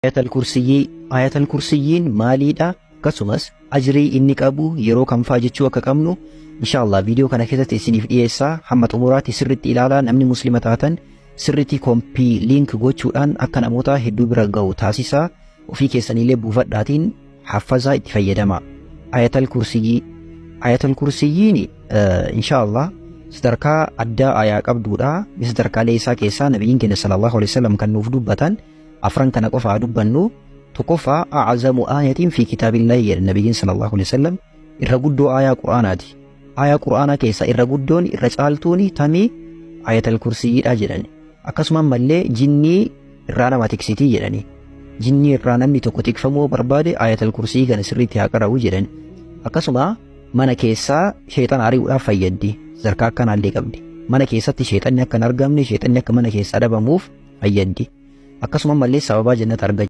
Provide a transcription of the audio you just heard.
Ayatal kursiyyiin maaliidha? Akkasumas ajrii inni qabu yeroo kam fa'aa jechuu akka qabnu inshallah viidiyoo kana keessatti isiniif dhiyeessaa. Hamma xumuraatti sirriitti ilaalaa. Namni muslima taatan sirriitti koompii liink gochuudhaan akka namoota hedduu bira ga'u taasisaa. Ofii keessaniillee buufadhaatiin haffazaa itti fayyadama. Ayatal kursiyyiin inshallah sadarkaa addaa ayaa qabduudha. Sadarkaalee isaa keessaa nabiyyiin keenya sallallahu alaihi wasallam kan nuuf dubbatan afran kana qofa dubbannu. Tokkoffaa a'azamu aayatiin fi kitaabillahi jedha nabiyyiin sallallahu alaihi wasallam, irra guddoo aayaa quraanaati. Aayaa quraanaa keessa irra guddoon irra caaltuun tamii ayatal kursiyyiidha jedhani. Akkasuma mallee jinnii irraa nama tiksitii jedhani. Jinnii irraa namni tokko tikfamuu barbaade ayatal kursiyyi kana sirriitti haa qara'u jedhani. Akkasuma mana keessaa sheexana ari'uudhaaf fayyaddi. Sadarkaa akkanaallee qabdi. Mana keessatti sheexanni akka hin argamne, sheexanni akka mana keessaa dhabamuuf fayyaddi. Akkasuma mallee sababaa jannata argachuu